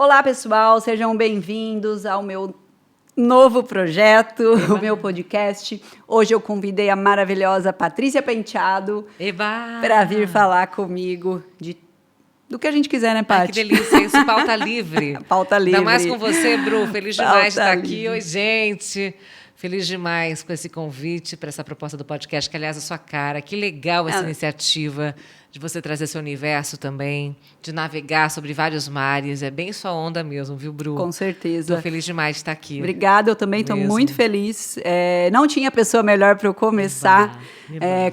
Olá, pessoal, sejam bem-vindos ao meu novo projeto, o meu podcast. Hoje eu convidei a maravilhosa Patrícia Penteado para vir falar comigo do que a gente quiser, né, Paty? Ai, que delícia, isso, pauta livre. Pauta livre. Ainda mais com você, Bru, feliz Pauta demais de estar livre. aqui. Oi, gente. Feliz demais com esse convite para essa proposta do podcast, que, aliás, é a sua cara. Que legal essa iniciativa de você trazer seu universo também, de navegar sobre vários mares. É bem sua onda mesmo, viu, Bru? Com certeza. Estou feliz demais de estar aqui. Obrigada, eu também estou muito feliz. Não tinha pessoa melhor para eu começar.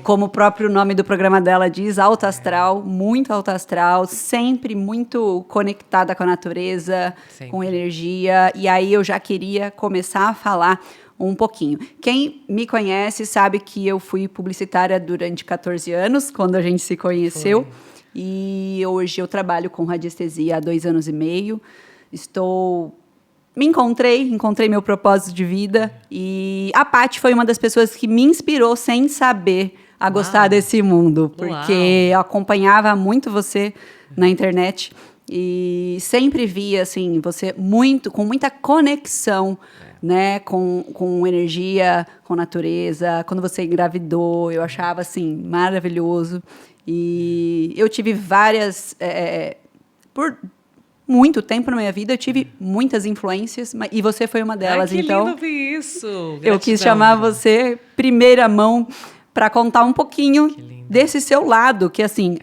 Como o próprio nome do programa dela diz, alto astral, muito alto astral, sempre muito conectada com a natureza, com energia. E aí eu já queria começar a falar um pouquinho. Quem me conhece sabe que eu fui publicitária durante 14 anos, quando a gente se conheceu. Foi. E hoje eu trabalho com radiestesia há 2 anos e meio. Encontrei meu propósito de vida. E a Paty foi uma das pessoas que me inspirou sem saber a gostar desse mundo. Porque eu acompanhava muito você na internet e sempre via assim, você com muita conexão, né, com energia, com natureza. Quando você engravidou, eu achava assim maravilhoso. E eu tive por muito tempo na minha vida, eu tive muitas influências, e você foi uma delas. Ai, que então, lindo ouvir isso. Gratidão. Eu quis chamar você primeira mão para contar um pouquinho desse seu lado, que assim,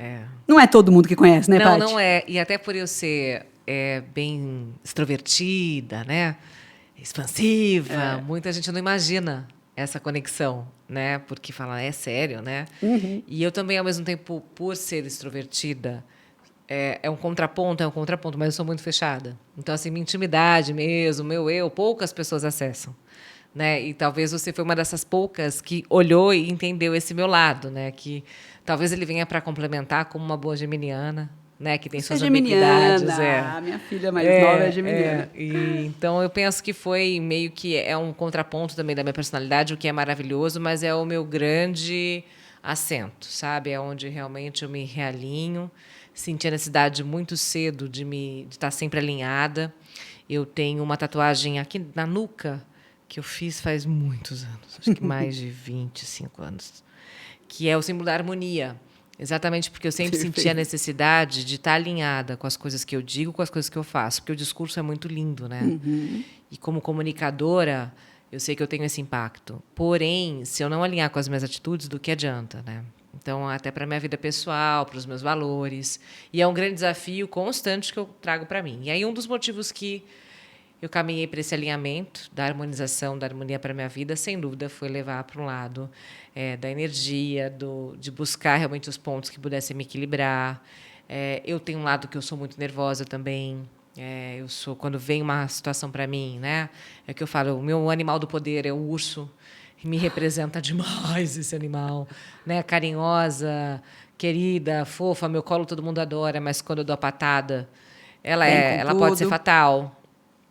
não é todo mundo que conhece, né, Paty? Não é. E até por eu ser bem extrovertida, né? Expansiva, muita gente não imagina essa conexão, né? Porque fala, é sério, né? Uhum. E eu também, ao mesmo tempo, por ser extrovertida, é um contraponto, mas eu sou muito fechada. Então, assim, minha intimidade mesmo, meu eu, poucas pessoas acessam, né? E talvez você foi uma dessas poucas que olhou e entendeu esse meu lado, né? Que talvez ele venha para complementar como uma boa geminiana, né, que tem suas ambiguidades. A minha filha mais nova é geminiana. Então, eu penso que foi meio que um contraponto também da minha personalidade, o que é maravilhoso, mas é o meu grande assento, sabe? É onde realmente eu me realinho. Senti a necessidade muito cedo de estar sempre alinhada. Eu tenho uma tatuagem aqui na nuca que eu fiz faz muitos anos, acho que mais de 25 anos, que é o símbolo da harmonia. Exatamente porque eu sempre senti a necessidade de estar alinhada com as coisas que eu digo, com as coisas que eu faço, porque o discurso é muito lindo, né? Uhum. E como comunicadora, eu sei que eu tenho esse impacto. Porém, se eu não alinhar com as minhas atitudes, do que adianta, né? Então, até para a minha vida pessoal, para os meus valores. E é um grande desafio constante que eu trago para mim. E aí, um dos motivos que eu caminhei para esse alinhamento da harmonização, da harmonia para a minha vida, sem dúvida, foi levar para um lado da energia, de buscar realmente os pontos que pudessem me equilibrar. Eu tenho um lado que eu sou muito nervosa também. Quando vem uma situação para mim, né? É que eu falo, o meu animal do poder é o urso, que me representa demais esse animal, né? Carinhosa, querida, fofa, meu colo todo mundo adora, mas quando eu dou a patada, ela pode ser fatal.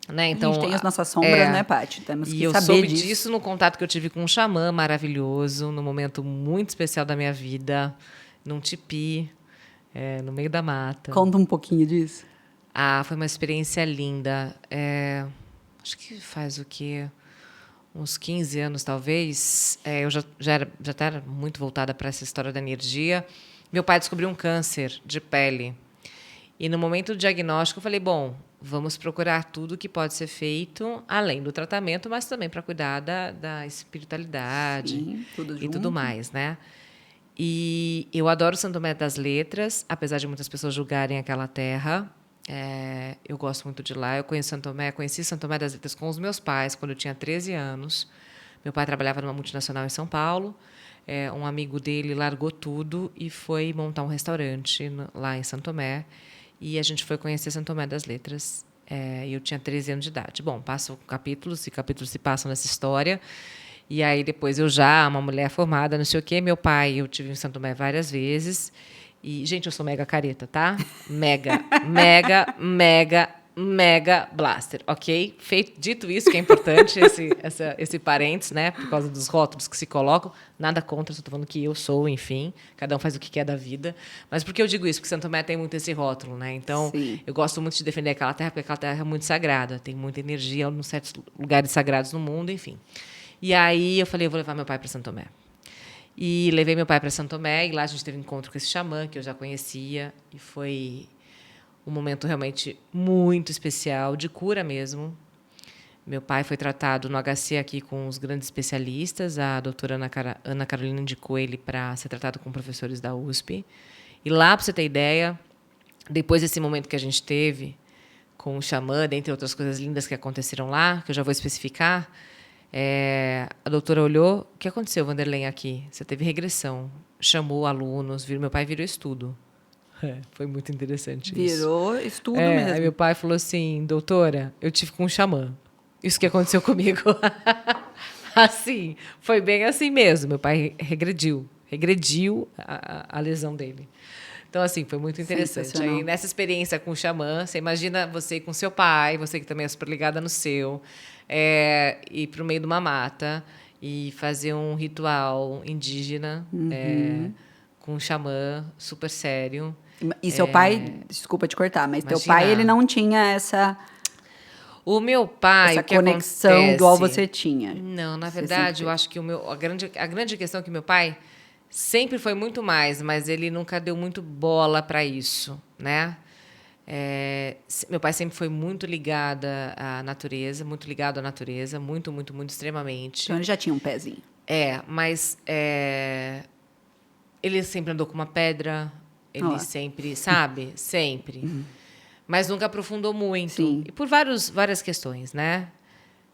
Né? Então, a gente tem as nossas sombras, né, Paty? Temos que saber disso. E eu soube disso no contato que eu tive com um xamã maravilhoso, num momento muito especial da minha vida, num tipi, no meio da mata. Conta um pouquinho disso. Foi uma experiência linda. Acho que faz o quê? Uns 15 anos, talvez. Eu já estava muito voltada para essa história da energia. Meu pai descobriu um câncer de pele. E no momento do diagnóstico, eu falei, bom, vamos procurar tudo que pode ser feito, além do tratamento, mas também para cuidar da espiritualidade. Sim, tudo mais, né? E eu adoro Santo Tomé das Letras, apesar de muitas pessoas julgarem aquela terra. Eu gosto muito de lá. Eu conheci Santo Tomé das Letras com os meus pais, quando eu tinha 13 anos. Meu pai trabalhava numa multinacional em São Paulo. Um amigo dele largou tudo e foi montar um restaurante lá em Santo Tomé. E a gente foi conhecer Santo Tomé das Letras. Eu tinha 13 anos de idade. Bom, passam capítulos, e capítulos se passam nessa história. E aí, depois, uma mulher formada, não sei o quê. Meu pai, eu tive em Santo Tomé várias vezes. E, gente, eu sou mega careta, tá? Mega, mega, mega Mega Blaster, ok? Dito isso, que é importante, esse parênteses, né? Por causa dos rótulos que se colocam. Nada contra, só estou falando que eu sou, enfim. Cada um faz o que quer da vida. Mas por que eu digo isso? Porque Santo Tomé tem muito esse rótulo, né? Então, Sim. eu gosto muito de defender aquela terra, porque aquela terra é muito sagrada. Tem muita energia em certos lugares sagrados no mundo, enfim. E aí, eu falei, eu vou levar meu pai para Santo Tomé. E levei meu pai para Santo Tomé, e lá a gente teve um encontro com esse xamã, que eu já conhecia, e foi um momento realmente muito especial, de cura mesmo. Meu pai foi tratado no HC aqui com os grandes especialistas. A doutora Ana Carolina indicou ele para ser tratado com professores da USP. E lá, para você ter ideia, depois desse momento que a gente teve com o xamã, dentre outras coisas lindas que aconteceram lá, que eu já vou especificar, a doutora olhou, o que aconteceu, Vanderlei, aqui? Você teve regressão. Chamou alunos, meu pai virou estudo. Foi muito interessante isso. Virou estudo mesmo. Aí meu pai falou assim, doutora, eu tive com um xamã. Isso que aconteceu comigo. Assim, foi bem assim mesmo. Meu pai regrediu a lesão dele. Então, assim, foi muito interessante. Aí, nessa experiência com o xamã, você imagina você com seu pai, você que também é super ligada no seu, ir para o meio de uma mata e fazer um ritual indígena com um xamã super sério. E seu pai, desculpa te cortar, mas teu pai, ele não tinha essa... O meu pai, essa conexão igual você tinha. Não, na verdade, eu acho que a grande questão é que meu pai sempre foi muito mais, mas ele nunca deu muito bola para isso, né? Meu pai sempre foi muito ligado à natureza, muito, muito, extremamente. Então ele já tinha um pezinho. Mas ele sempre andou com uma pedra, ele sempre, sabe? Sempre. Mas nunca aprofundou muito. Sim. E por várias questões, né?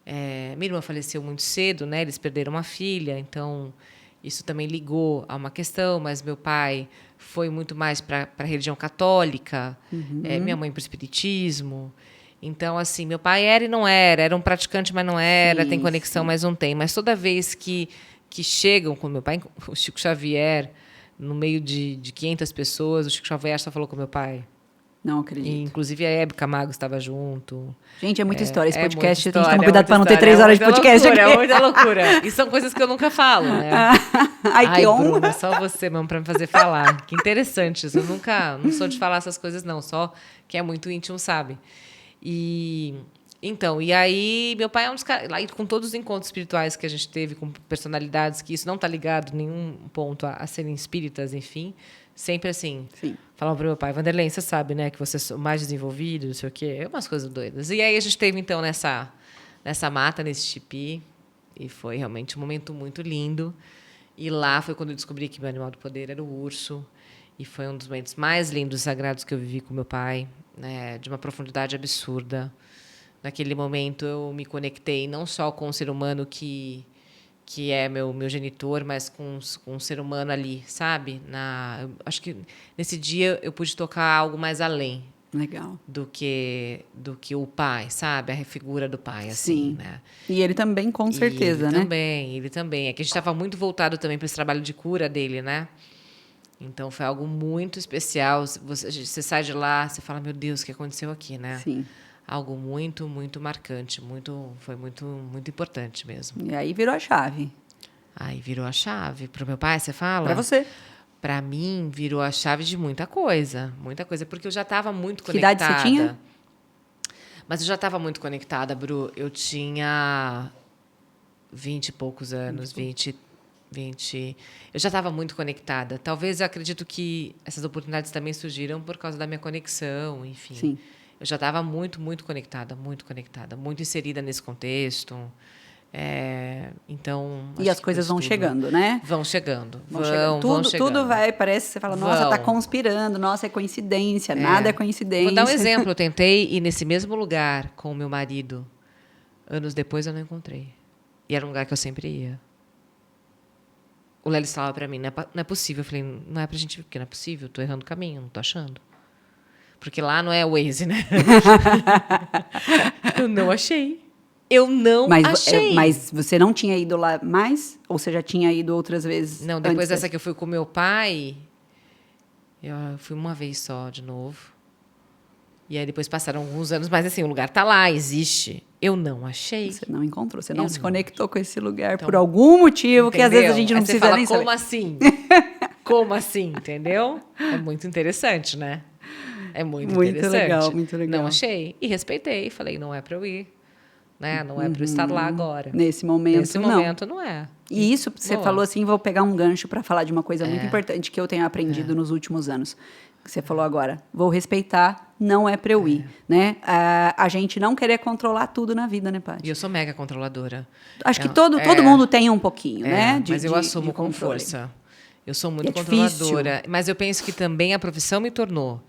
Minha irmã faleceu muito cedo, né? Eles perderam uma filha, então isso também ligou a uma questão, mas meu pai foi muito mais para a religião católica, minha mãe para o espiritismo. Então, assim, meu pai era e não era um praticante, mas não era, tem conexão, mas não tem. Mas toda vez que chegam com meu pai, o Chico Xavier, no meio de 500 pessoas, o Chico Xavier só falou com meu pai. Não acredito. E, inclusive, a Hebe Camargo estava junto. Gente, é muita história. Esse podcast, muita a gente toma história, cuidado para não ter 3 horas de podcast loucura, aqui. É muita loucura. E são coisas que eu nunca falo, né? Ai, que honra. Bruna, só você mesmo para me fazer falar. Que interessante isso. Eu não sou de falar essas coisas, não. Só quem é muito íntimo sabe. E aí, meu pai é um dos caras... Lá, com todos os encontros espirituais que a gente teve com personalidades, que isso não está ligado em nenhum ponto a serem espíritas, enfim... Sempre assim, falavam para o meu pai, Vanderlei, você sabe, né, que você é mais desenvolvido, não sei o quê, umas coisas doidas. E aí a gente teve, então, nessa mata, nesse tipi, e foi realmente um momento muito lindo. E lá foi quando eu descobri que meu animal do poder era o urso, e foi um dos momentos mais lindos e sagrados que eu vivi com meu pai, né, de uma profundidade absurda. Naquele momento eu me conectei não só com o ser humano que é meu genitor, mas com um ser humano ali, sabe? Acho que nesse dia eu pude tocar algo mais além. Legal. Do que o pai, sabe? A figura do pai, assim, né? E ele também, com certeza, né? Ele também. É que a gente estava muito voltado também para esse trabalho de cura dele, né? Então, foi algo muito especial. Você sai de lá, você fala, meu Deus, o que aconteceu aqui, né? Sim. Algo muito, muito marcante. Foi muito, muito importante mesmo. E aí virou a chave. Aí virou a chave. Para o meu pai, você fala? Para você. Para mim, virou a chave de muita coisa. Muita coisa, porque eu já estava muito conectada. Que idade você tinha? Mas eu já estava muito conectada, Bru. Eu tinha 20 e poucos anos, 20. Eu já estava muito conectada. Talvez eu acredito que essas oportunidades também surgiram por causa da minha conexão, enfim. Sim. Eu já estava muito, muito conectada, muito inserida nesse contexto. Então, e as coisas vão chegando, né? Vão chegando. Tudo vai, parece que você fala, nossa, está conspirando, nossa, é coincidência, nada é coincidência. Vou dar um exemplo, eu tentei ir nesse mesmo lugar com o meu marido. Anos depois eu não encontrei. E era um lugar que eu sempre ia. O Lélis falava para mim, não é possível. Eu falei, não é pra gente ir, porque não é possível, estou errando o caminho, não estou achando. Porque lá não é o Waze, né? Eu não achei. Achei. Mas você não tinha ido lá mais? Ou você já tinha ido outras vezes? Não, depois dessa que eu fui com meu pai, eu fui uma vez só de novo. E aí depois passaram alguns anos, mas assim, o lugar tá lá, existe. Eu não achei. Você não encontrou, você não se conectou com esse lugar por algum motivo, entendeu? Que às vezes a gente não precisa fala, nem saber. Como assim? Como assim, entendeu? É muito interessante, né? É muito interessante. Legal, muito legal. Não achei. E respeitei. Falei, não é para eu ir. Né? Não é para eu estar lá agora. Nesse momento, não é. E isso, você falou assim, vou pegar um gancho para falar de uma coisa muito importante que eu tenho aprendido nos últimos anos. Que você falou agora, vou respeitar, não é para eu ir, né? A gente não querer controlar tudo na vida, né, Paty? E eu sou mega controladora. Acho que todo mundo tem um pouquinho, né? Mas eu assumo com força. Eu sou muito controladora. Difícil. Mas eu penso que também a profissão me tornou.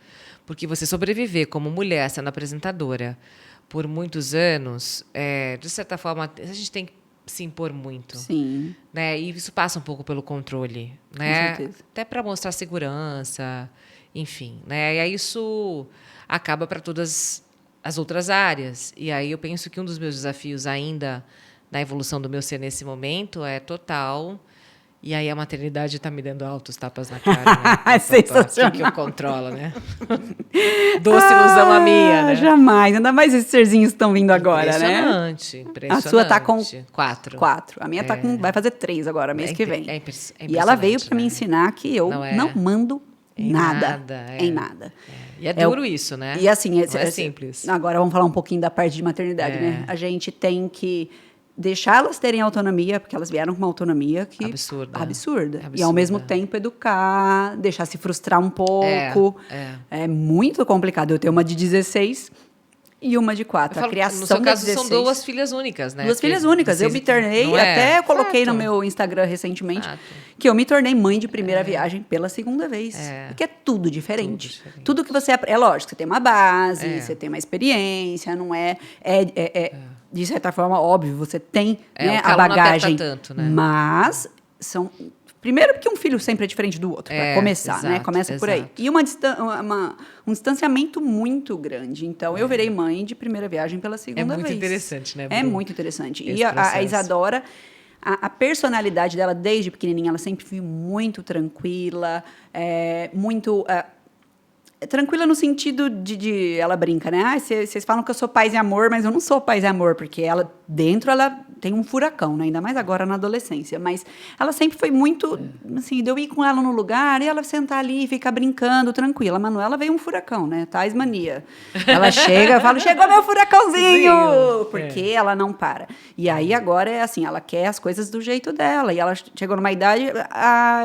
Porque você sobreviver como mulher, sendo apresentadora, por muitos anos, de certa forma, a gente tem que se impor muito. Sim. Né? E isso passa um pouco pelo controle. Né? Com certeza. Até para mostrar segurança, enfim. Né? E aí isso acaba para todas as outras áreas. E aí eu penso que um dos meus desafios ainda na evolução do meu ser nesse momento é total. E aí a maternidade está me dando altos tapas na cara. Né? Sensacional. Que eu controlo, né? Doce ilusão a minha, né? Jamais. Ainda mais esses serzinhos estão vindo agora, né? Impressionante. A sua tá com 4. A minha tá com, vai fazer 3 agora, mês que vem. E ela veio para me ensinar que eu não mando nada. Em nada. E é duro isso, né? E assim, não é simples. Agora vamos falar um pouquinho da parte de maternidade, né? A gente tem que deixar elas terem autonomia, porque elas vieram com uma autonomia que absurda. E ao mesmo tempo educar, deixar se frustrar um pouco. É muito complicado. Eu tenho uma de 16 e uma de 4. A criação no seu caso, 16, são 2 filhas únicas, né? 2 filhas únicas. Eu me tornei, até coloquei no meu Instagram recentemente, que eu me tornei mãe de primeira viagem pela segunda vez. Porque é tudo diferente. Tudo que você... É lógico, você tem uma base, você tem uma experiência, não é... de certa forma, óbvio, você tem a bagagem. Não tanto, né? Mas são... Primeiro porque um filho sempre é diferente do outro, para começar, exato, né? Começa por aí. E um distanciamento muito grande. Então, eu virei mãe de primeira viagem pela segunda vez. É muito interessante, né, Bru? É muito interessante. E a Isadora, a personalidade dela, desde pequenininha, ela sempre foi muito tranquila, muito... tranquila no sentido de ela brinca, né? Vocês falam que eu sou paz e amor, mas eu não sou paz e amor, porque ela tem um furacão, né? Ainda mais agora na adolescência. Mas ela sempre foi muito, assim, de eu ir com ela no lugar e ela sentar ali e ficar brincando, tranquila. A Manuela veio um furacão, né? Tais mania. Ela chega, eu falo, chegou meu furacãozinho! Porque ela não para. E aí agora é assim, ela quer as coisas do jeito dela. E ela chegou numa idade,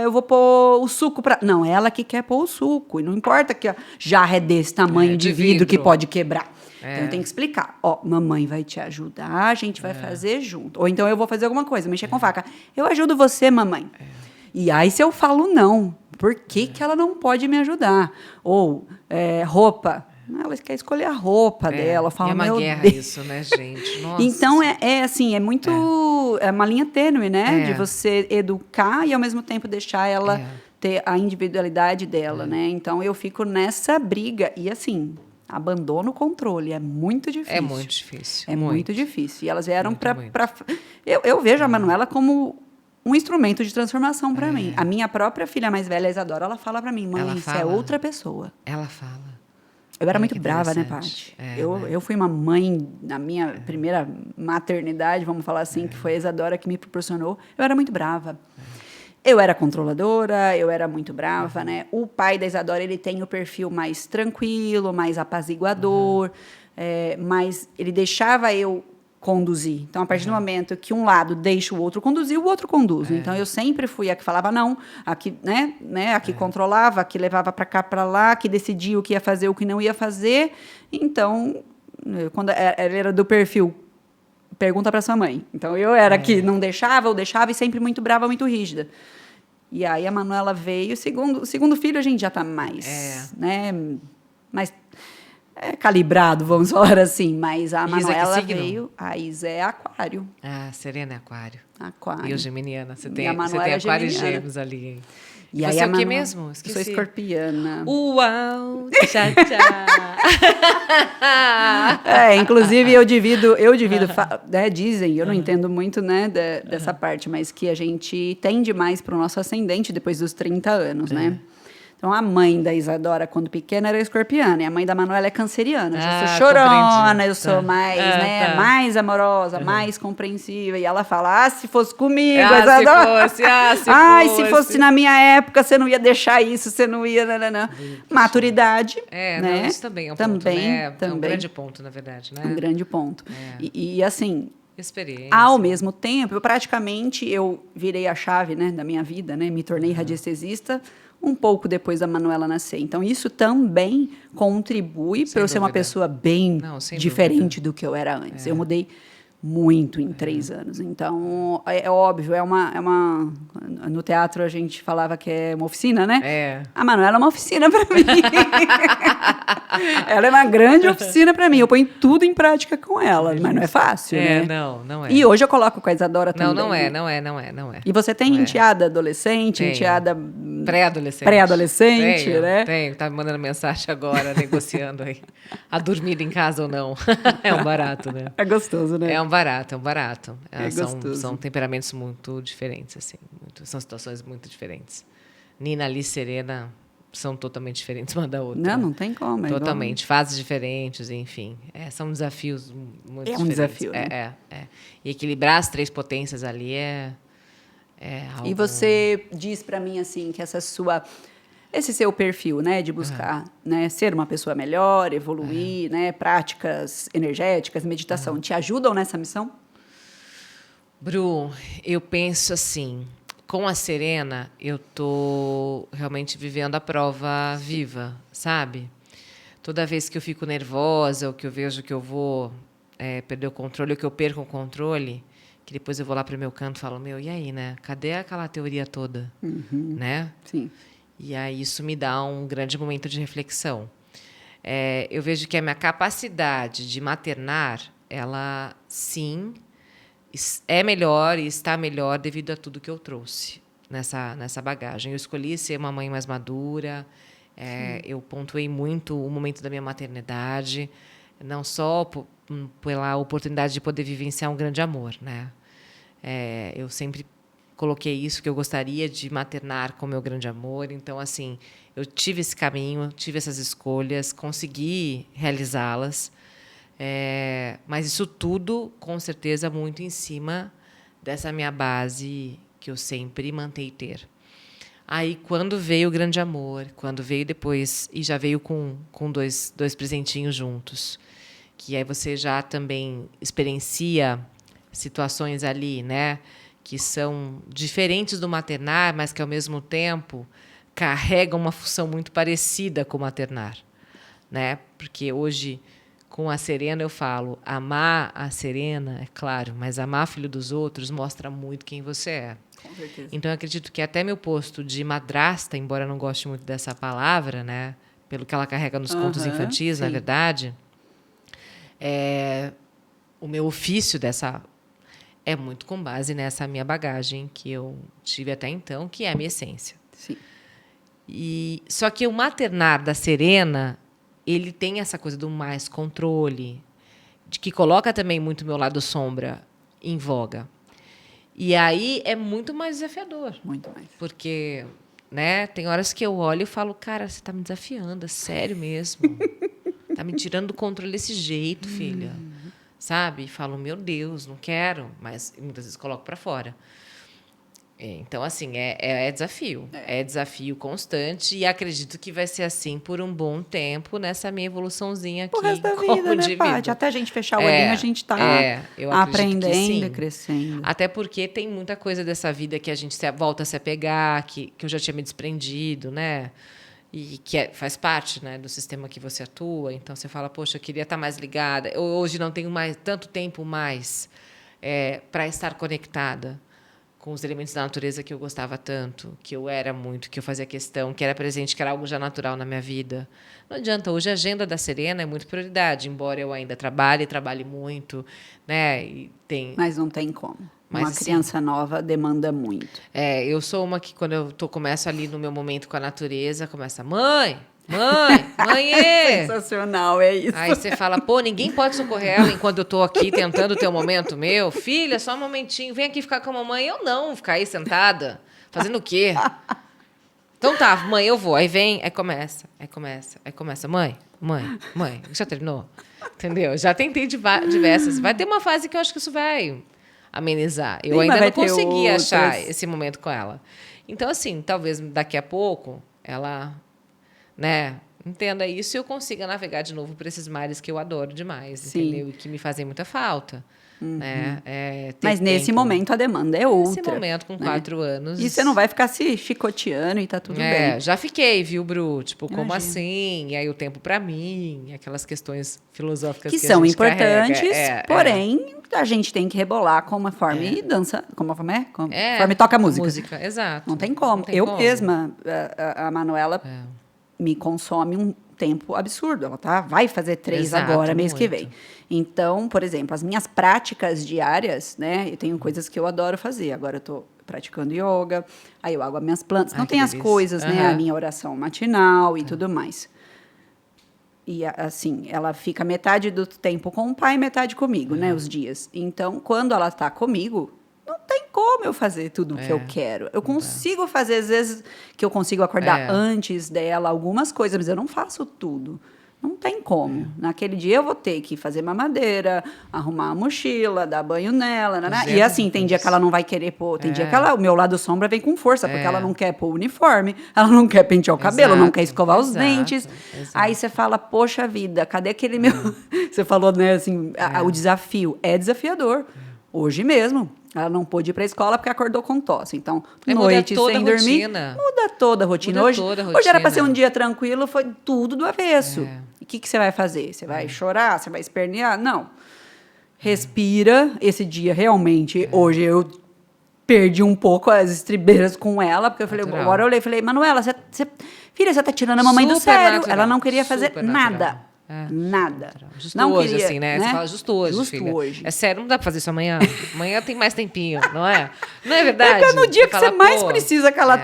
eu vou pôr o suco pra... Não, ela que quer pôr o suco. E não importa que jarra é desse tamanho de vidro que pode quebrar. Então, eu tenho que explicar. Mamãe vai te ajudar, a gente vai fazer junto. Ou então, eu vou fazer alguma coisa, mexer com faca. Eu ajudo você, mamãe. E aí, se eu falo não, por que ela não pode me ajudar? Ou, roupa. Ela quer escolher a roupa dela. Eu falo, é uma guerra Deus. Isso, né, gente? Nossa. Então, assim, é muito... É uma linha tênue, né? De você educar e, ao mesmo tempo, deixar ela... ter a individualidade dela, né? Então, eu fico nessa briga. E, assim, abandono o controle. É muito difícil. É muito difícil. É muito difícil. E elas vieram para... Eu vejo a Manuela como um instrumento de transformação para mim. A minha própria filha mais velha, a Isadora, ela fala para mim, mãe, isso é outra pessoa. Ela fala. Eu era muito brava, né, Paty? Eu fui uma mãe, na minha primeira maternidade, vamos falar assim, que foi a Isadora que me proporcionou. Eu era muito brava. Eu era controladora, eu era muito brava, né? O pai da Isadora, ele tem o perfil mais tranquilo, mais apaziguador, mas ele deixava eu conduzir. Então, a partir do momento que um lado deixa o outro conduzir, o outro conduz. Então, eu sempre fui a que falava não, a que, a que controlava, a que levava para cá, para lá, a que decidia o que ia fazer, o que não ia fazer. Então, quando ele era do perfil, pergunta para sua mãe. Então, eu era que não deixava, ou deixava, e sempre muito brava, muito rígida. E aí, a Manuela veio. O segundo filho, a gente já está mais, mais calibrado, vamos falar assim. Mas a Manuela veio... A Isa é aquário. Ah, Serena é aquário. Aquário. E eu geminiana. Você tem aquário e gêmeos ali, hein? E você aí, é o que mesmo? Esqueci. Sou escorpiana. Uau! Tchá, tchá. Inclusive, eu divido dizem, eu não entendo muito, dessa parte, mas que a gente tende mais para o nosso ascendente depois dos 30 anos, né? Então, a mãe da Isadora, quando pequena, era escorpiana. E a mãe da Manuela é canceriana. Eu já sou chorona, eu sou mais, mais amorosa, mais compreensiva. E ela fala, se fosse comigo, Isadora. Se fosse na minha época, você não ia deixar isso, você não ia... Não. Maturidade, né? Não, isso também é um ponto, né? É um grande ponto, na verdade, né? Um grande ponto. E assim... Experiência. Ao mesmo tempo, eu virei a chave, né, da minha vida, né? Me tornei radiestesista um pouco depois da Manuela nascer. Então, isso também contribui para eu ser uma pessoa bem diferente do que eu era antes. Eu mudei muito em 3 anos. Então, é óbvio, no teatro a gente falava que é uma oficina, né? A Manuela é uma oficina para mim. Ela é uma grande oficina para mim. Eu ponho tudo em prática com ela, mas não é fácil, né? Não é. E hoje eu coloco com a Isadora também. Não é. E você tem enteada adolescente, enteada... Pré-adolescente, né? Tenho, tá me mandando mensagem agora, negociando aí. A dormida em casa ou não. É um barato, né? É gostoso, né? É um barato. Gostoso. São temperamentos muito diferentes, assim. São situações muito diferentes. Nina, Alice, Serena são totalmente diferentes uma da outra. Não tem como. Totalmente. Fases diferentes, enfim. São desafios muito diferentes. Um desafio, né? E equilibrar as 3 potências ali é algo... E você diz para mim, assim, que esse seu perfil, né, de buscar, né, ser uma pessoa melhor, evoluir, né, práticas energéticas, meditação, te ajudam nessa missão? Bru, eu penso assim, com a Serena, eu tô realmente vivendo a prova viva, sabe? Toda vez que eu fico nervosa, ou que eu vejo que eu vou perder o controle, ou que eu perco o controle, que depois eu vou lá para o meu canto e falo, e aí, né? Cadê aquela teoria toda? Né? Sim. E aí isso me dá um grande momento de reflexão. Eu vejo que a minha capacidade de maternar, ela, sim, é melhor e está melhor devido a tudo que eu trouxe nessa bagagem. Eu escolhi ser uma mãe mais madura, eu pontuei muito o momento da minha maternidade, não só pela oportunidade de poder vivenciar um grande amor, né? Eu sempre coloquei isso, que eu gostaria de maternar com meu grande amor. Então, assim, eu tive esse caminho, tive essas escolhas, consegui realizá-las. Mas isso tudo, com certeza, muito em cima dessa minha base que eu sempre mantei ter. Aí, quando veio o grande amor, quando veio depois, e já veio com dois presentinhos juntos, que aí você já também experiencia situações ali, né, que são diferentes do maternar, mas que, ao mesmo tempo, carregam uma função muito parecida com o maternar, né? Porque hoje, com a Serena, eu falo, amar a Serena, é claro, mas amar filho dos outros mostra muito quem você é. Com certeza. Então, eu acredito que até meu posto de madrasta, embora eu não goste muito dessa palavra, né, pelo que ela carrega nos contos infantis, na verdade, o meu ofício é muito com base nessa minha bagagem que eu tive até então, que é a minha essência. Sim. Só que o maternar da Serena, ele tem essa coisa do mais controle, de que coloca também muito o meu lado sombra em voga. E aí é muito mais desafiador. Muito mais. Porque, né, tem horas que eu olho e falo, cara, você está me desafiando, é sério mesmo. Está me tirando do controle desse jeito, filha. Sabe? E falo, meu Deus, não quero. Mas muitas vezes coloco para fora. Então, assim, é desafio. É desafio constante. E acredito que vai ser assim por um bom tempo nessa minha evoluçãozinha aqui. O resto da vida, né, Paty? Até a gente fechar o olhinho, a gente está aprendendo e crescendo. Até porque tem muita coisa dessa vida que a gente volta a se apegar, que eu já tinha me desprendido, né? E que faz parte, né, do sistema que você atua. Então, você fala, poxa, eu queria estar mais ligada. Eu hoje não tenho tanto tempo mais para estar conectada com os elementos da natureza que eu gostava tanto, que eu era muito, que eu fazia questão, que era presente, que era algo já natural na minha vida. Não adianta. Hoje a agenda da Serena é muito prioridade, embora eu ainda trabalhe muito, né? Mas não tem como. Mas, uma criança nova demanda muito. Eu sou uma que, quando eu começo ali no meu momento com a natureza, começa, mãe, Sensacional, é isso. Aí você fala, pô, ninguém pode socorrer ela enquanto eu estou aqui tentando ter um momento meu. Filha, só um momentinho, vem aqui ficar com a mamãe. Eu não, ficar aí sentada, fazendo o quê? Então tá, mãe, eu vou. Aí vem, aí começa. Mãe, já terminou? Entendeu? Já tentei diversas. Vai ter uma fase que eu acho que isso vai amenizar. Eu ainda não consegui achar esse momento com ela. Então, assim, talvez daqui a pouco ela, né, entenda isso e eu consiga navegar de novo por esses mares que eu adoro demais, entendeu? E que me fazem muita falta. Né? Mas nesse momento a demanda é outra. Nesse momento, com 4 anos... E você não vai ficar se chicoteando e tá tudo bem. Já fiquei, viu, Bru? Tipo, como assim? E aí o tempo pra mim, aquelas questões filosóficas que são a gente importantes, carrega. porém, a gente tem que rebolar conforme dança, conforme toca a música. Exato. Não tem como. Eu mesma, a Manuela me consome um tempo absurdo. Ela vai fazer 3 agora, mês que vem. Então, por exemplo, as minhas práticas diárias, né? Eu tenho coisas que eu adoro fazer. Agora eu estou praticando yoga, aí eu água minhas plantas. Não tem as coisas, né? A minha oração matinal e tudo mais. E, assim, ela fica metade do tempo com o pai e metade comigo, né? Os dias. Então, quando ela está comigo, não tem como eu fazer tudo o que eu quero. Eu consigo fazer, às vezes, que eu consigo acordar antes dela, algumas coisas, mas eu não faço tudo. Não tem como. Naquele dia eu vou ter que fazer mamadeira, arrumar a mochila, dar banho nela. E assim, tem dia que ela não vai querer pôr. Tem dia que o meu lado sombra vem com força, porque ela não quer pôr o uniforme, ela não quer pentear o cabelo, não quer escovar os dentes. Aí você fala, poxa vida, cadê aquele meu... Você falou, né, assim, o desafio. É desafiador. Hoje mesmo, ela não pôde ir para a escola porque acordou com tosse. Então, noite sem dormir, muda toda a rotina. Hoje era para ser um dia tranquilo, foi tudo do avesso. E o que você vai fazer? Você vai chorar? Você vai espernear? Não. Respira. Esse dia, realmente, hoje eu perdi um pouco as estribeiras com ela, porque eu falei, agora eu olhei e falei, Manuela, filha, você tá tirando a mamãe do sério. Ela não queria fazer nada. Nada. Justo não hoje, queria, assim, né? Você fala justo hoje, filha. Hoje. É sério, não dá pra fazer isso amanhã. Amanhã tem mais tempinho, não é? Não é verdade? É no dia que você mais precisa que ela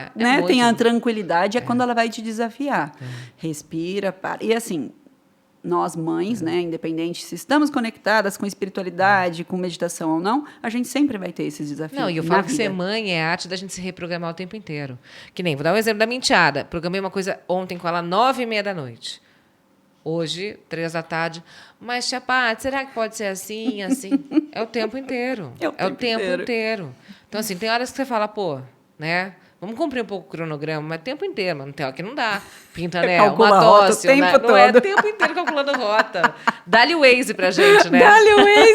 tenha a tranquilidade, quando ela vai te desafiar. Respira, para. E assim, nós mães, né, independente se estamos conectadas com espiritualidade, com meditação ou não, a gente sempre vai ter esses desafios. Não, e eu falo que ser mãe é a arte da gente se reprogramar o tempo inteiro. Que nem, vou dar um exemplo da minha enteada. Programei uma coisa ontem com ela, 9h30 da noite. Hoje, 3 da tarde. Mas, tia Paty, será que pode ser assim, assim? É o tempo inteiro. É o tempo inteiro. Então, assim, tem horas que você fala, né? Vamos cumprir um pouco o cronograma, mas o tempo inteiro. Mas tem hora que não dá. Pinta, né? Uma tosse. O tempo todo. Não é o tempo inteiro calculando rota. Dá-lhe o Waze pra gente, né? Dá-lhe o Waze.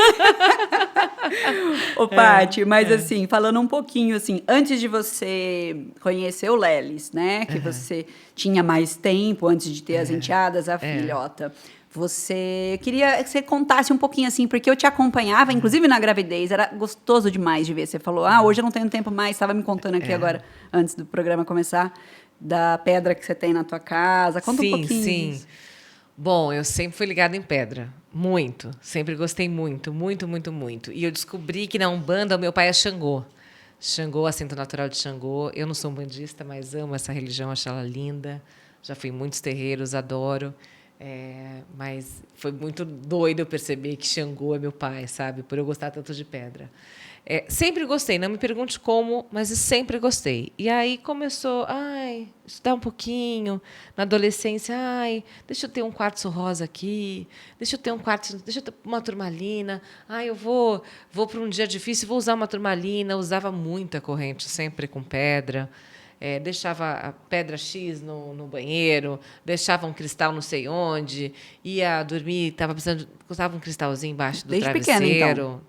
Ô, Paty, mas assim, falando um pouquinho, assim, antes de você conhecer o Lelis, né? Que você tinha mais tempo antes de ter as enteadas, a filhota. Você queria que você contasse um pouquinho assim, porque eu te acompanhava, inclusive na gravidez, era gostoso demais de ver. Você falou, hoje eu não tenho tempo mais, estava me contando aqui agora, antes do programa começar, da pedra que você tem na tua casa. Conta um pouquinho. Sim. Bom, eu sempre fui ligada em pedra. Muito. Sempre gostei muito, muito, muito, muito. E eu descobri que na Umbanda o meu pai é Xangô. Xangô, assento natural de Xangô. Eu não sou umbandista, mas amo essa religião, acho ela linda. Já fui em muitos terreiros, adoro. Mas foi muito doido eu perceber que Xangô é meu pai, sabe? Por eu gostar tanto de pedra. Sempre gostei, não me pergunte como, mas sempre gostei. E aí começou, estudar um pouquinho. Na adolescência, deixa eu ter um quartzo rosa aqui, deixa eu ter uma turmalina. Eu vou para um dia difícil, vou usar uma turmalina. Usava muita corrente, sempre com pedra. Deixava a pedra X no banheiro, deixava um cristal não sei onde, ia dormir, usava um cristalzinho embaixo do travesseiro. Pequena, então.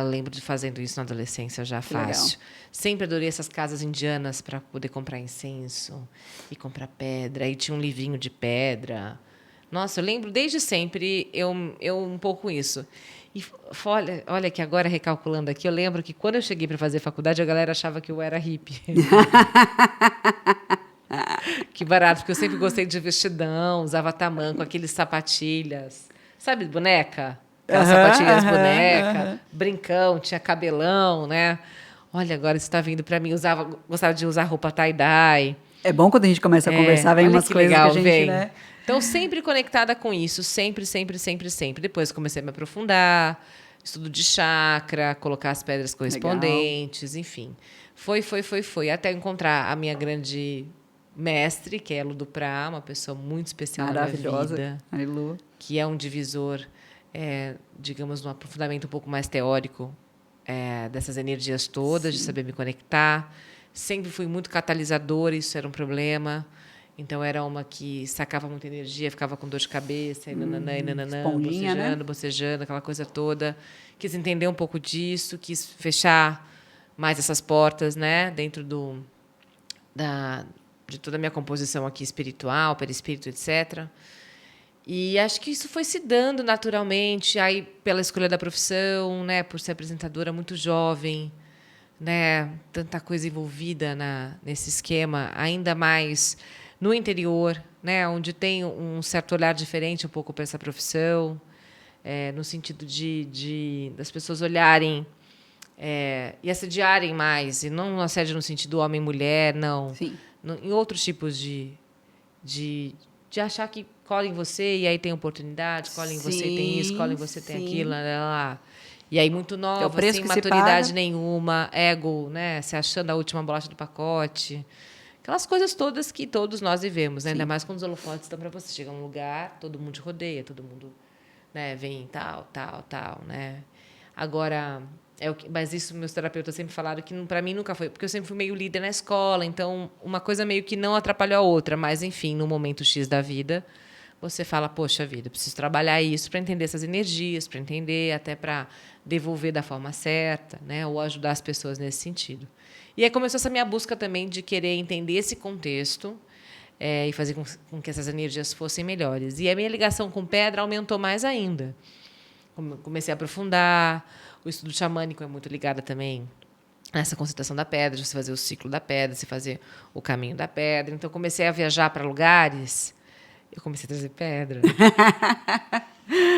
Lembro de fazendo isso na adolescência, já fácil. Legal. Sempre adorei essas casas indianas para poder comprar incenso e comprar pedra. Aí tinha um livrinho de pedra. Nossa, eu lembro desde sempre eu um pouco isso. E olha que agora, recalculando aqui, eu lembro que quando eu cheguei para fazer faculdade, a galera achava que eu era hippie. Que barato, porque eu sempre gostei de vestidão, usava tamanco, aqueles sapatilhas. Sabe, boneca? Aquelas sapatilhas boneca, brincão, tinha cabelão, né? Olha, agora isso está vindo para mim. Gostava de usar roupa tie-dye. É bom quando a gente começa a conversar, vem umas coisas legal, que a gente, né? Então, sempre conectada com isso, sempre, sempre, sempre, sempre. Depois comecei a me aprofundar, estudo de chakra, colocar as pedras correspondentes, legal. Enfim. Foi, até encontrar a minha grande mestre, que é a Lu Duprá, uma pessoa muito especial na minha vida. Lu. Que é um divisor, digamos, num aprofundamento um pouco mais teórico dessas energias todas, sim. De saber me conectar. Sempre fui muito catalisadora, isso era um problema. Então, era uma que sacava muita energia, ficava com dor de cabeça, bocejando, aquela coisa toda. Quis entender um pouco disso, quis fechar mais essas portas, né, dentro de toda a minha composição aqui espiritual, perispírito, etc. E acho que isso foi se dando naturalmente, aí pela escolha da profissão, né, por ser apresentadora muito jovem, né, tanta coisa envolvida nesse esquema, ainda mais no interior, né, onde tem um certo olhar diferente um pouco para essa profissão, no sentido das pessoas olharem e assediarem mais, e não assédio no sentido homem-mulher, não. Sim. Em outros tipos de achar que cola em você e aí tem oportunidade, cola em você e tem isso, cola em você tem aquilo, lá. E aí muito nova, sem maturidade nenhuma, ego, né, se achando a última bolacha do pacote. Aquelas coisas todas que todos nós vivemos, né? Ainda mais quando os holofotes estão para você. Chega num lugar, todo mundo te rodeia, todo mundo, né, vem tal, né? Agora, mas isso meus terapeutas sempre falaram que para mim nunca foi, porque eu sempre fui meio líder na escola, então uma coisa meio que não atrapalhou a outra, mas, enfim, no momento X da vida, você fala, poxa vida, eu preciso trabalhar isso para entender essas energias, para entender, até para devolver da forma certa, né, ou ajudar as pessoas nesse sentido. E aí começou essa minha busca também de querer entender esse contexto e fazer com que essas energias fossem melhores. E a minha ligação com pedra aumentou mais ainda. Comecei a aprofundar. O estudo xamânico é muito ligado também a essa concentração da pedra, você fazer o ciclo da pedra, você fazer o caminho da pedra. Então, comecei a viajar para lugares. Eu comecei a trazer pedra.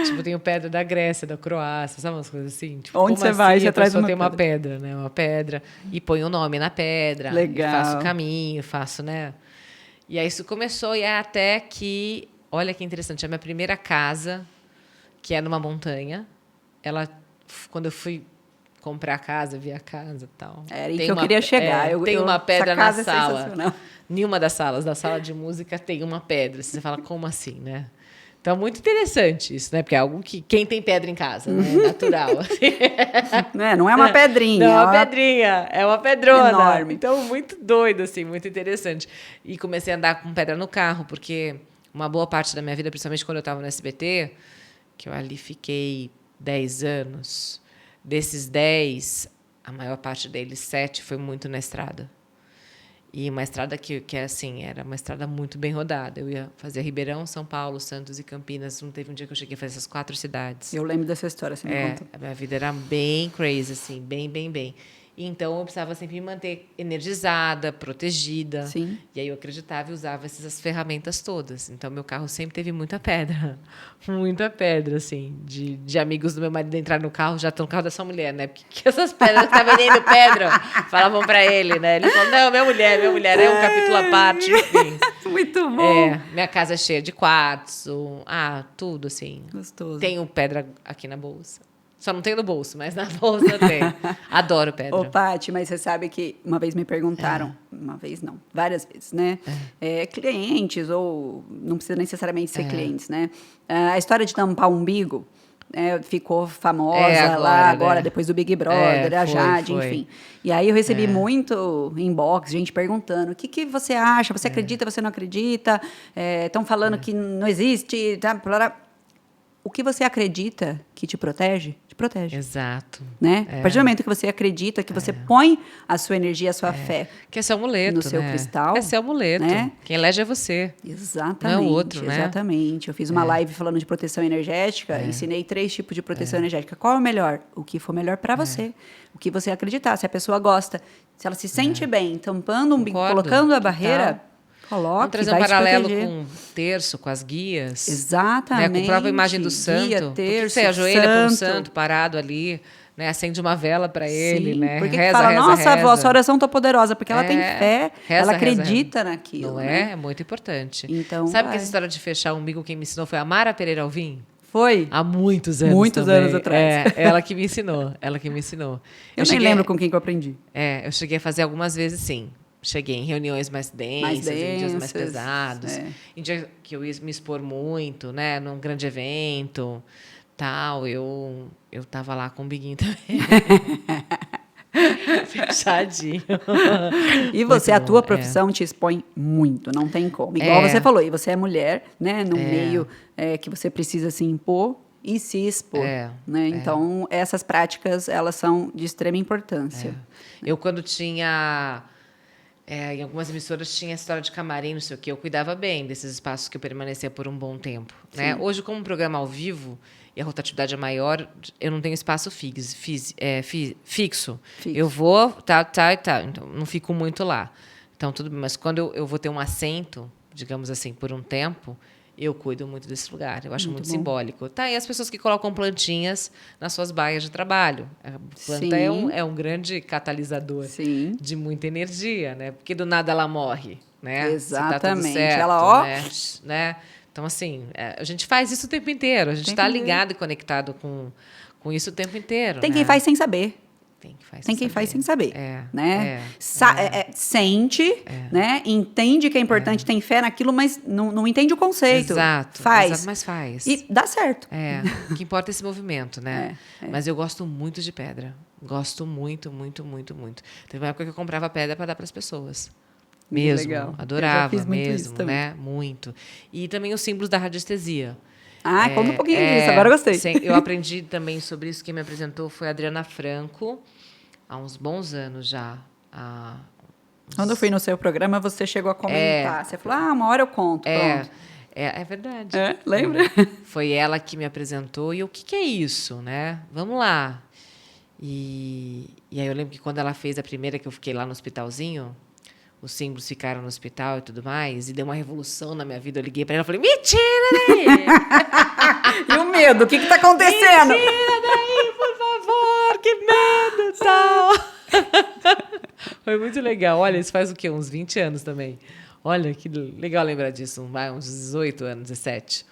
Tipo, tenho pedra da Grécia, da Croácia, sabe umas coisas assim? Tipo, onde você vai, você traz uma pedra. Uma pedra, né? Uma pedra. E põe o nome na pedra. Legal. Faço o caminho, né? E aí isso começou, e até que... Olha que interessante, a minha primeira casa, que é numa montanha, quando eu fui comprar a casa, vi a casa e tal. Era aí que eu queria chegar. Tem uma pedra na sala. Nenhuma das salas. Da sala de música tem uma pedra. Você fala, como assim, né? Então, muito interessante isso, né? Porque é algo que quem tem pedra em casa, né? É natural. Assim. Não é uma pedrinha. Não é uma pedrinha, é uma pedrona. Enorme. Então, muito doido, assim, muito interessante. E comecei a andar com pedra no carro, porque uma boa parte da minha vida, principalmente quando eu estava no SBT, que eu ali fiquei 10 anos, desses 10, a maior parte deles, 7, foi muito na estrada. E uma estrada que assim, era uma estrada muito bem rodada. Eu ia fazer Ribeirão, São Paulo, Santos e Campinas. Não teve um dia que eu cheguei a fazer essas 4 cidades. Eu lembro dessa história, você me conta. A minha vida era bem crazy, assim, bem. Então, eu precisava sempre me manter energizada, protegida. Sim. E aí eu acreditava e usava essas ferramentas todas. Então, meu carro sempre teve muita pedra. Muita pedra, assim. De amigos do meu marido entrar no carro, já estão no carro da sua mulher, né? Porque essas pedras que tá vendendo pedra, falavam para ele, né? Ele falou, não, minha mulher, é um capítulo à parte, enfim. Muito bom. Minha casa é cheia de quartzo, tudo, assim. Gostoso. Tenho pedra aqui na bolsa. Só não tem no bolso, mas na bolsa tem. Adoro pedra. Ô, Paty, mas você sabe que uma vez me perguntaram, uma vez não, várias vezes, né? Clientes, ou não precisa necessariamente ser clientes, né? A história de tampar o umbigo ficou famosa agora, depois do Big Brother, a Jade, enfim. E aí eu recebi muito inbox, gente perguntando, o que você acha? Você acredita, você não acredita? Estão falando que não existe, tá? O que você acredita que te protege, te protege. Exato. Né? A partir do momento que você acredita, que você põe a sua energia, a sua fé que é seu amuleto, no seu cristal. É seu amuleto. Né? Quem elege é você. Exatamente. Não é o outro, né? Exatamente. Eu fiz uma live falando de proteção energética, ensinei 3 tipos de proteção energética. Qual é o melhor? O que for melhor para você. O que você acreditar. Se a pessoa gosta, se ela se sente bem, tampando um bico, colocando a barreira... Vamos trazer um paralelo com o terço, com as guias. Exatamente. Né? Com a própria imagem do santo. Guia, terço, você ajoelha para um santo parado ali, né? Acende uma vela para ele, né? Porque fala, nossa, avó, sua oração tá poderosa, porque ela tem fé, ela acredita naquilo. Não né? É muito importante. Então, sabe que essa história de fechar o umbigo, quem me ensinou foi a Mara Pereira Alvim? Foi? Há muitos anos Muitos também. anos atrás. Ela que me ensinou. Ela que me ensinou. Eu nem lembro com quem que eu aprendi. Eu cheguei a fazer algumas vezes, sim. Cheguei em reuniões mais densas, em dias mais pesados. Em dias que eu ia me expor muito, né? Num grande evento, tal. Eu tava lá com o biguinho também. Fechadinho. E você, a tua profissão te expõe muito, não tem como. Igual você falou, e você é mulher, né? Num meio que você precisa se impor e se expor. Né? Então, essas práticas, elas são de extrema importância. Eu, quando tinha... em algumas emissoras tinha história de camarim, não sei o quê. Eu cuidava bem desses espaços que eu permanecia por um bom tempo. Né? Hoje, como um programa ao vivo e a rotatividade é maior, eu não tenho espaço fixo. Eu vou, tá. Então, não fico muito lá. Então, tudo bem. Mas quando eu vou ter um assento, digamos assim, por um tempo, eu cuido muito desse lugar. Eu acho muito simbólico. Tá, e as pessoas que colocam plantinhas nas suas baias de trabalho. A planta é um grande catalisador de muita energia, né? Porque do nada ela morre, né? Exatamente. Se tá tudo certo, ela, né? Então, assim, a gente faz isso o tempo inteiro. A gente está ligado e conectado com isso o tempo inteiro. Tem quem faz sem saber. Tem quem faz sem saber. Né? Sente, né? Entende que é importante, tem fé naquilo, mas não entende o conceito. Exato. Faz. Mas faz. E dá certo. O que importa é esse movimento, né? Mas eu gosto muito de pedra. Gosto muito, muito, muito, muito. Teve uma época que eu comprava pedra para dar para as pessoas. Mesmo. Legal. Adorava eu já fiz muito mesmo, isso também. né? Muito. E também os símbolos da radiestesia. Conta um pouquinho disso, agora eu gostei. Eu aprendi também sobre isso. Quem me apresentou foi a Adriana Franco, há uns bons anos já. Quando eu fui no seu programa, você chegou a comentar. Você falou, uma hora eu conto, pronto. É verdade. Lembra? Foi ela que me apresentou. E o que é isso, né? Vamos lá. E aí eu lembro que quando ela fez a primeira, que eu fiquei lá no hospitalzinho, os símbolos ficaram no hospital e tudo mais, e deu uma revolução na minha vida. Eu liguei para ela e falei, me tira daí! E o medo? O que está acontecendo? Me tira daí, por favor! Que medo! Tal. Foi muito legal. Olha, isso faz o quê? Uns 20 anos também. Olha, que legal lembrar disso. Uns 18 anos, 17.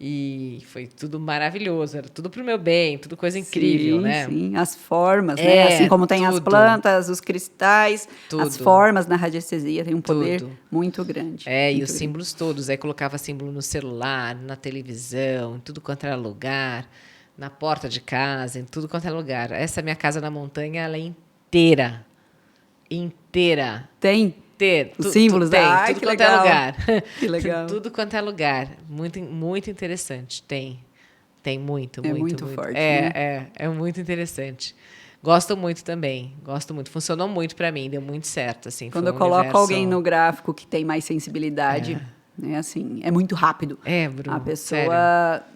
E foi tudo maravilhoso, era tudo pro meu bem, tudo coisa incrível, né? Sim, as formas, né? Assim como tem as plantas, os cristais, as formas na radiestesia tem um poder muito grande. E os símbolos todos. Aí colocava símbolo no celular, na televisão, em tudo quanto era lugar, na porta de casa, em tudo quanto era lugar. Essa minha casa na montanha, ela é inteira. Inteira. Tem? Os símbolos da tudo quanto é lugar. Que legal. Tudo quanto é lugar. Muito, muito interessante. Tem muito, muito. É muito forte, né? É muito interessante. Gosto muito também. Gosto muito. Funcionou muito para mim, deu muito certo. Assim, quando eu coloco alguém no gráfico que tem mais sensibilidade, né, assim, é muito rápido. Bruno, a pessoa sério.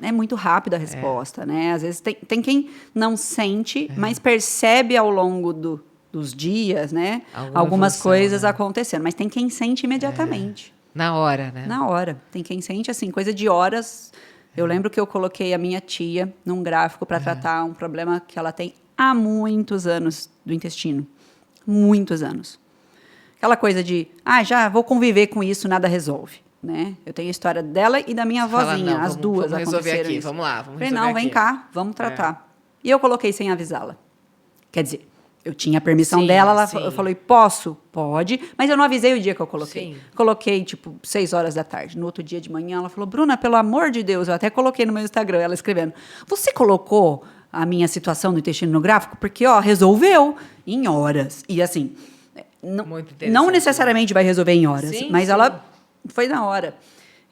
É muito rápida a resposta, né? Às vezes tem quem não sente, mas percebe ao longo dos dias, né? Algumas coisas acontecendo, mas tem quem sente imediatamente. Na hora, né? Na hora. Tem quem sente, assim, coisa de horas. Eu lembro que eu coloquei a minha tia num gráfico para tratar um problema que ela tem há muitos anos do intestino. Muitos anos. Aquela coisa de, já vou conviver com isso, nada resolve. Né? Eu tenho a história dela e da minha avózinha, as duas vamos resolver aqui, isso. Vamos lá, vamos Falei, resolver não, vem cá, vamos tratar. E eu coloquei sem avisá-la. Quer dizer, eu tinha a permissão dela, eu falei, posso? Pode, mas eu não avisei o dia que eu coloquei. Coloquei, 6 horas da tarde. No outro dia de manhã, ela falou, Bruna, pelo amor de Deus, eu até coloquei no meu Instagram, ela escrevendo, você colocou a minha situação do intestino no gráfico? Porque, resolveu em horas. E assim, não necessariamente vai resolver em horas, mas ela foi na hora.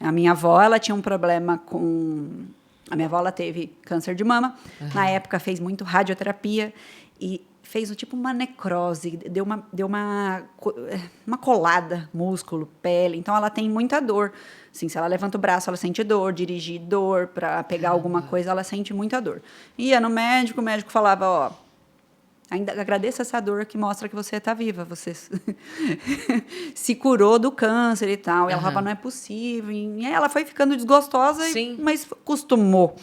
A minha avó, ela tinha um problema com... A minha avó, ela teve câncer de mama. Na época, fez muito radioterapia e fez uma necrose, deu uma colada, músculo, pele. Então, ela tem muita dor. Assim, se ela levanta o braço, ela sente dor. Dirigir, dor. Para pegar alguma coisa, ela sente muita dor. Ia no médico, o médico falava, ainda agradeça essa dor que mostra que você está viva. Você se curou do câncer e tal. E ela falava, não é possível. E aí ela foi ficando desgostosa, mas acostumou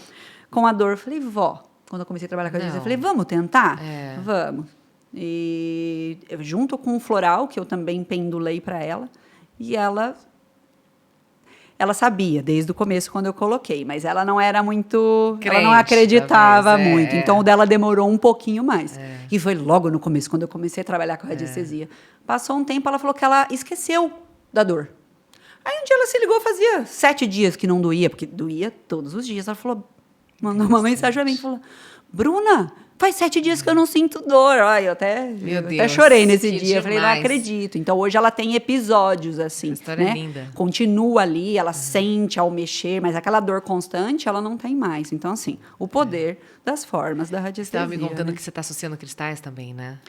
com a dor. Eu falei, vó, quando eu comecei a trabalhar com a gente, eu falei, vamos tentar? Vamos. E eu, junto com o floral, que eu também pendulei para ela, e ela ela sabia desde o começo quando eu coloquei, mas ela não era muito... Crente, ela não acreditava talvez, muito. é. Então, o dela demorou um pouquinho mais. E foi logo no começo, quando eu comecei a trabalhar com radiestesia. Passou um tempo, ela falou que ela esqueceu da dor. Aí um dia ela se ligou, fazia 7 dias que não doía, porque doía todos os dias. Ela falou, mandou uma mensagem pra mim, falou, Bruna, faz 7 dias que eu não sinto dor. Ai, eu até chorei nesse dia. Eu falei, não acredito. Então, hoje ela tem episódios assim, essa história né? é linda. Continua ali, ela sente ao mexer, mas aquela dor constante, ela não tem mais. Então, assim, o poder das formas da radiestesia. Você estava me contando, né? que você está associando cristais também, né?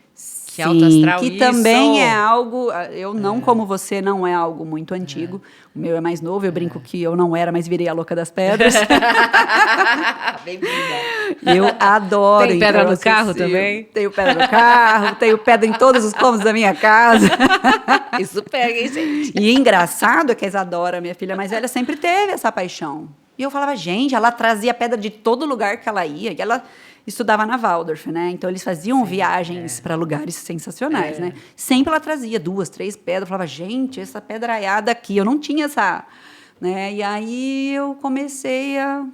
Que Sim, alto astral, que isso. também é algo... Eu não, como você, não é algo muito antigo. O meu é mais novo, eu brinco que eu não era, mas virei a louca das pedras. Bem-vinda. Eu adoro. Tem pedra no carro também? Tenho pedra no carro, tenho pedra em todos os cômodos da minha casa. Isso pega, hein, gente? E engraçado é que a Isadora, minha filha mais velha, sempre teve essa paixão. E eu falava, gente, ela trazia pedra de todo lugar que ela ia. E ela estudava na Waldorf, né? Então, eles faziam viagens para lugares sensacionais, né? Sempre ela trazia 2, 3 pedras. Eu falava, gente, essa pedraiada aqui. Eu não tinha essa... né? E aí, eu comecei a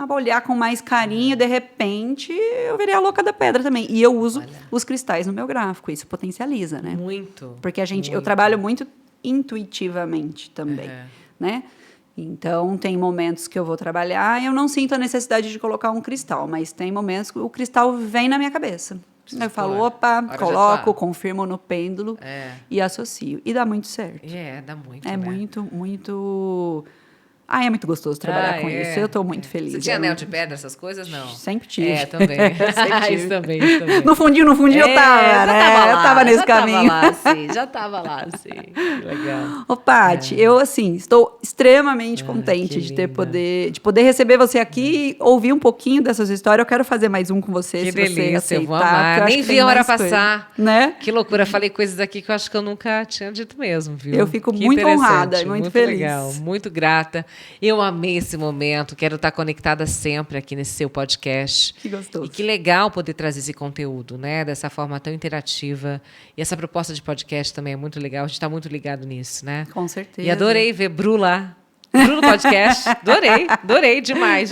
olhar com mais carinho. De repente, eu virei a louca da pedra também. E eu uso os cristais no meu gráfico. Isso potencializa, né? Muito. Porque eu trabalho muito intuitivamente também, né? Então, tem momentos que eu vou trabalhar e eu não sinto a necessidade de colocar um cristal, mas tem momentos que o cristal vem na minha cabeça. Eu falo, opa, coloco, confirmo no pêndulo e associo. E dá muito certo. Dá muito, É né? muito... é muito gostoso trabalhar com isso. Eu estou muito feliz. Você tinha anel de pedra, essas coisas? Não. Sempre tive. Também. Isso também. No fundinho eu tava, né? Eu tava nesse caminho. Já tava lá, sim. Legal. Ô, Paty, eu, assim, estou extremamente contente de poder receber você aqui e ouvir um pouquinho dessas histórias. Eu quero fazer mais um com você, Que se delícia, você aceitar. eu vou amar. Nem vi a hora passar. Né? Que loucura, falei coisas aqui que eu acho que eu nunca tinha dito mesmo, viu? Eu fico que muito honrada e muito feliz. Legal, muito grata. Eu amei esse momento, quero estar conectada sempre aqui nesse seu podcast. Que gostoso. E que legal poder trazer esse conteúdo, né? Dessa forma tão interativa. E essa proposta de podcast também é muito legal, a gente está muito ligado nisso, né? Com certeza. E adorei ver Bru lá. Bru no podcast. Adorei demais.